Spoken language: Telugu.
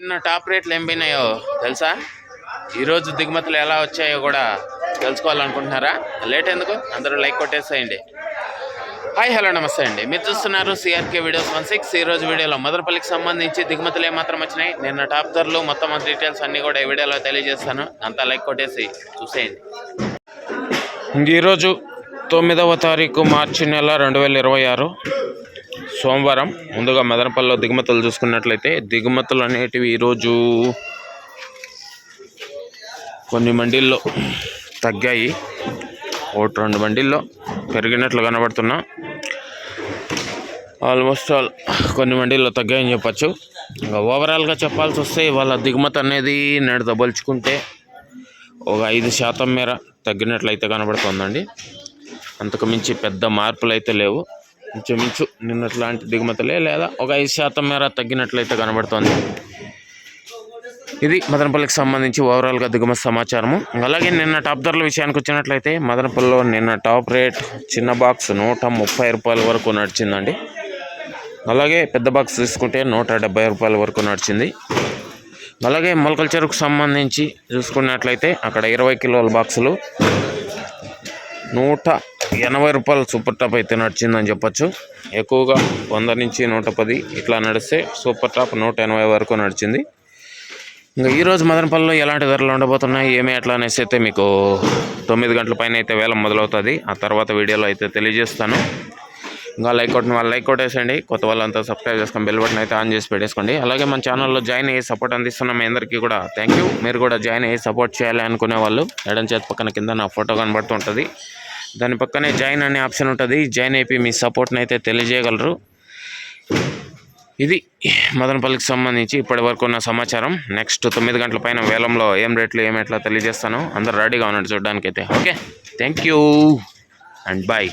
నిన్న టాప్ రేట్లు ఏం పోయినాయో తెలుసా? ఈరోజు దిగుమతులు ఎలా వచ్చాయో కూడా తెలుసుకోవాలనుకుంటున్నారా? లేట్ ఎందుకు, అందరూ లైక్ కొట్టేసేయండి. హాయ్ హలో నమస్తే అండి, మీరు చూస్తున్నారు సిఆర్కే వీడియోస్ 16. ఈరోజు వీడియోలో మదనపల్లికి సంబంధించి దిగుమతులు ఏమాత్రం వచ్చినాయి, నిన్న టాప్ ధరలు, మొత్తం డీటెయిల్స్ అన్నీ కూడా ఈ వీడియోలో తెలియజేస్తాను. అంతా లైక్ కొట్టేసి చూసేయండి. ఈరోజు 9వ తారీఖు మార్చి నెల 2026 సోమవారం. ముందుగా మదనపల్లిలో దిగుమతులు చూసుకున్నట్లయితే దిగుమతులు అనేటివి ఈరోజు కొన్ని మండీల్లో తగ్గాయి, ఒకటి రెండు మండీల్లో పెరిగినట్లు కనబడుతున్నా. ఆల్మోస్ట్ ఆల్ కొన్ని మండీల్లో తగ్గాయని చెప్పచ్చు. ఇంకా ఓవరాల్గా చెప్పాల్సి వస్తే వాళ్ళ దిగుమతి అనేది నేడు దబల్చుకుంటే ఒక 5% మేర తగ్గినట్లయితే కనబడుతుందండి. అంతకు మించి పెద్ద మార్పులు అయితే లేవు. ఇంచుమించు నిన్నట్లాంటి దిగుమతులే, లేదా ఒక 5% మేర తగ్గినట్లయితే కనబడుతుంది. ఇది మదనపల్లికి సంబంధించి ఓవరాల్గా దిగుమతి సమాచారము. అలాగే నిన్న టాప్ ధరల విషయానికి వచ్చినట్లయితే మదనపల్లిలో నిన్న టాప్ రేట్ చిన్న బాక్స్ 130 రూపాయల వరకు నడిచిందండి. అలాగే పెద్ద బాక్స్ తీసుకుంటే 170 రూపాయల వరకు నడిచింది. అలాగే మొలకల చెరుకు సంబంధించి చూసుకున్నట్లయితే అక్కడ 20 కిలోల బాక్సులు 180 రూపాయలు సూపర్ టాప్ అయితే నడిచిందని చెప్పచ్చు. ఎక్కువగా 100 నుంచి 110 ఇట్లా నడిస్తే సూపర్ టాప్ 180 వరకు నడిచింది. ఇంకా ఈరోజు మదనపల్లిలో ఎలాంటి ధరలు ఉండబోతున్నాయి, ఏమి ఎట్లా అనేసి అయితే మీకు 9 గంటల పైన అయితే వేలం మొదలవుతుంది. ఆ తర్వాత వీడియోలో అయితే తెలియజేస్తాను. ఇంకా లైక్ కొట్టిన వాళ్ళు లైక్ కొట్టేసండి, కొత్త వాళ్ళంతా సబ్స్క్రైబ్ చేసుకొని బెల్ బటన్ అయితే ఆన్ చేసి పెట్టేసుకోండి. అలాగే మన ఛానల్లో జాయిన్ అయ్యి సపోర్ట్ అందిస్తున్న మీ అందరికీ కూడా థ్యాంక్ యూ. మీరు కూడా జాయిన్ అయ్యి సపోర్ట్ చేయాలి అనుకునే వాళ్ళు ఎడం చేతి పక్కన కింద నా ఫోటో కనబడుతుంటుంది, దాని పక్కనే జాయిన్ అనే ఆప్షన్ ఉంటుంది. జాయిన్ అయిపోయి మీ సపోర్ట్ని అయితే తెలియజేయగలరు. ఇది మదనపల్లికి సంబంధించి ఇప్పటి వరకు ఉన్న సమాచారం. నెక్స్ట్ 9 గంటల పైన వేలంలో ఏం రేట్లు ఏమెట్లా తెలియజేస్తాను. అందరు రెడీగా ఉన్నాడు చూడడానికైతే. Okay, thank you and bye.